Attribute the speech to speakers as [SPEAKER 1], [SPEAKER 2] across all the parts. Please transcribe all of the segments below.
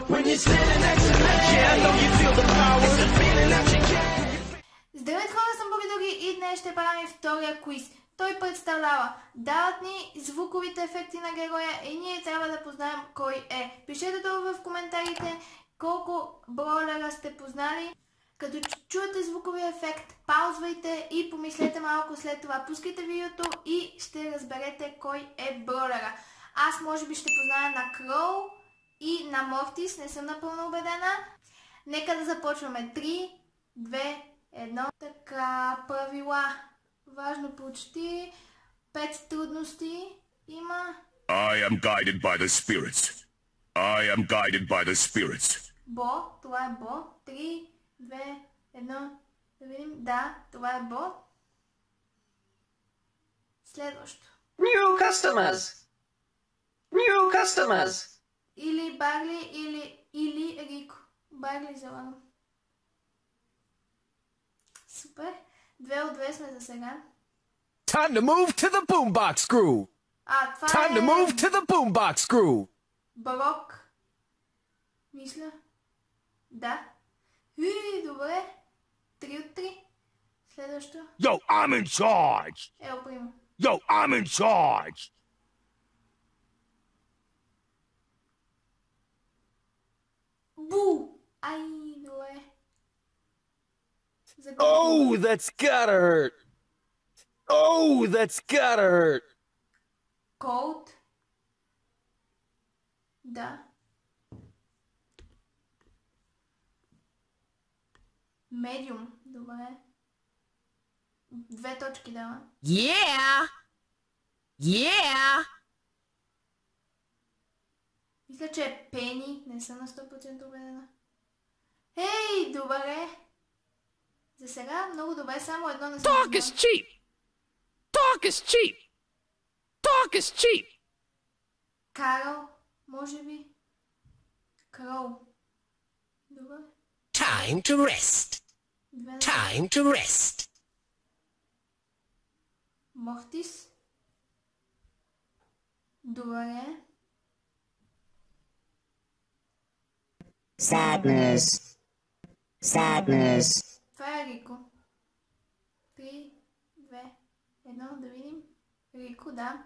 [SPEAKER 1] Здравейте хора, съм Богидори и днес ще правим втория квиз. Той представлява: дават ни звуковите ефекти на героя и ние трябва да познаем кой е. Пишете долу в коментарите колко бройлера сте познали. Като чуете звуковия ефект, паузвайте и помислете малко след това. Пускайте видеото и ще разберете кой е бройлера. Аз може би ще позная на Кроу и на Мортис, не съм напълно убедена. Нека да започваме. 3, 2, 1. Така, правила. Важно почти. 5 трудности има.
[SPEAKER 2] I am guided by the spirits. I am guided by the spirits.
[SPEAKER 1] Бо, това е Бо. 3, 2, 1. Да видим. Да, това е Бо. Следващо.
[SPEAKER 3] New customers. New customers.
[SPEAKER 1] Или Барли, или Рико. Барли залагам. Супер. 2 от 2 сме за сега.
[SPEAKER 4] Time to move to the boombox crew.
[SPEAKER 1] Това
[SPEAKER 4] Time to move to the boombox crew.
[SPEAKER 1] Брок. Мисля. Да. Добре. 3 от 3. Следващо.
[SPEAKER 2] Yo, I'm in charge.
[SPEAKER 1] Ел Примо.
[SPEAKER 2] Yo, I'm in charge.
[SPEAKER 1] Бу! Ай, добре.
[SPEAKER 4] Oh, that's gotta hurt. Oh, that's gotta hurt.
[SPEAKER 1] Cold. Да. Медиум. Добре. 2 точки дава.
[SPEAKER 4] Yeah. Yeah.
[SPEAKER 1] Мисля, че е Пени. Не съм на 100% убедена. Ей, добре. За сега много добре. Само едно не съм.
[SPEAKER 4] Talk is cheap. Talk is cheap. Talk is cheap.
[SPEAKER 1] Карл. Може би. Кроу. Добре.
[SPEAKER 4] Time to rest. Time to rest.
[SPEAKER 1] Мортис. Добре.
[SPEAKER 5] Sadness. Sadness.
[SPEAKER 1] Това е Рико. 3, 2, 1, да видим. Рико, да.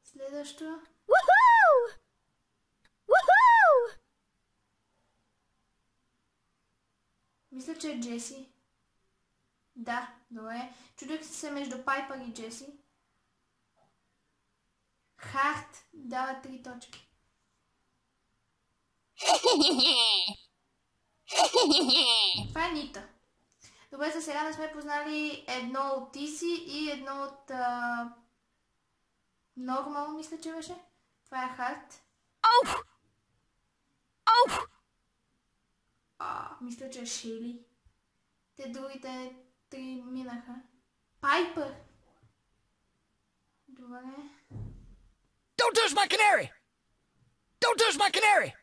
[SPEAKER 1] Следващо.
[SPEAKER 6] Woohoo! Woohoo!
[SPEAKER 1] Мисля, че е Джеси. Да, добре. Чудех се между Пайпър и Джеси. Харт дава 3 точки. Това е Нита. Добре, за сега не сме познали едно от Иси и едно от Нормал, мисля, че беше. Това е Харт. Мисля, че е Шейли. Те другите 3 минаха. Пайпър. Добре.
[SPEAKER 4] Don't touch my canary. Don't touch my canary.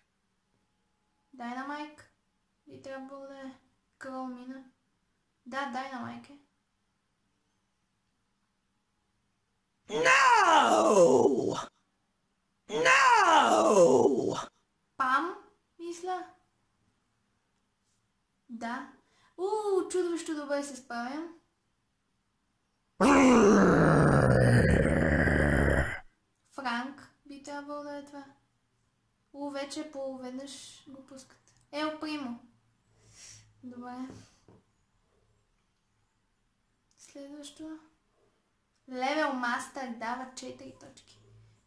[SPEAKER 1] Дайнамайк. И трябва да е Крол мина. Да, Дайнамайк е.
[SPEAKER 4] No! No!
[SPEAKER 1] Пам, мисля. Да. Чудващо добре се справям. Франк би трябвало да е това. Вече половеднъж го пускат. Ел Примо. Добре. Следващо. Левел Мастър дава 4 точки.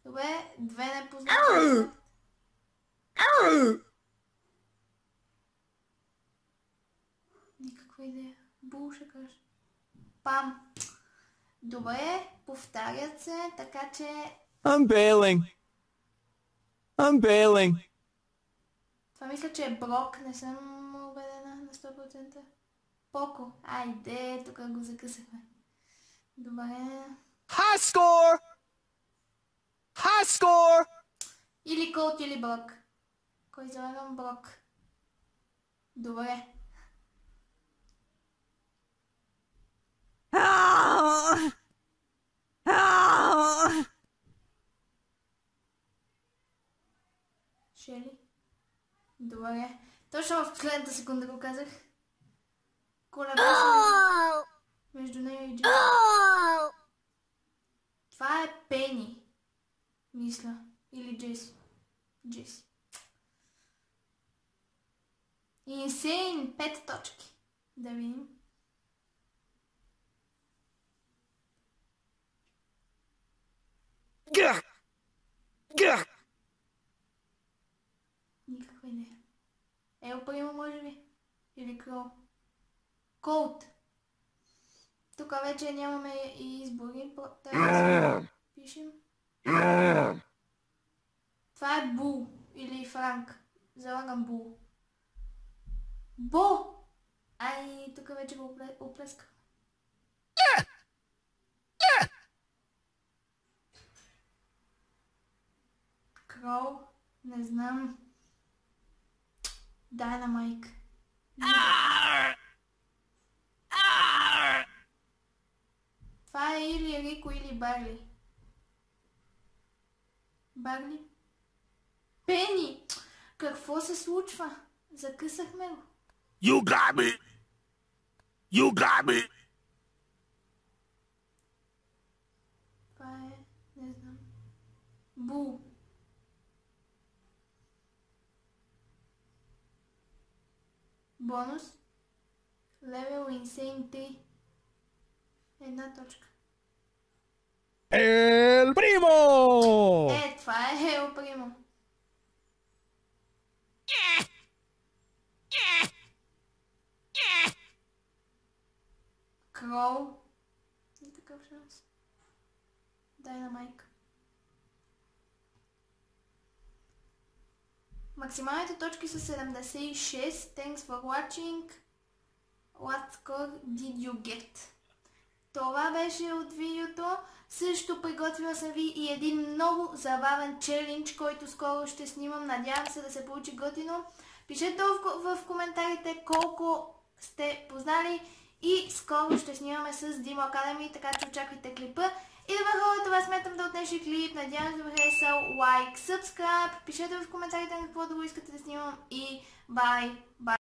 [SPEAKER 1] Добре, 2 не познавам. Никаква идея. Бул ще кажа. Пам. Добре, повтарят се, така че...
[SPEAKER 4] I'm bailing. I'm bailing.
[SPEAKER 1] Това мисля, че е Брок, не съм убедена на 100%. Поко. Айде, тук го закъсахме. Добре.
[SPEAKER 4] High score! High score!
[SPEAKER 1] Или Колт, или Брок. Кой залагам? Брок. Добре. Чели? Добре. Точно в последната секунда го казах. Колебаса между нея и Джеси. Това е Пени. Мисля. Или Джеси. Джеси. Инсейн. 5 точки. Да видим. Никаква идея. Ел Примо, може би? Или Крол? Колт. Тук вече нямаме и избори. Трябва да пишем. Това е Бул. Или Франк. Залагам Бул. Бо! Ай, тук вече го оплесках. Крол. Не знам. Дайнамайк. Това е или Рико, или Барли. Барли? Пени! Какво се случва? Закъсахме го.
[SPEAKER 2] You got me! You got me!
[SPEAKER 1] Това е... не знам. Бул. Бонус. Левел Insane 3. 1 точка.
[SPEAKER 4] ¡El primo!
[SPEAKER 1] Това е Ел Примо. Крол. И такъв шанс. Дайнамайк. Максималните точки са 76. Thanks for watching. What score did you get? Това беше от видеото. Също приготвила съм ви и един много забавен челендж, който скоро ще снимам. Надявам се да се получи готино. Пишете в коментарите колко сте познали и скоро ще снимаме с Demo Academy, така че очаквайте клипа. И добре хора, това сметам да от днешния клип. Надявам се да ви харесал. Лайк, subscribe. Пишете в коментарите на какво друго искате да снимам и бай!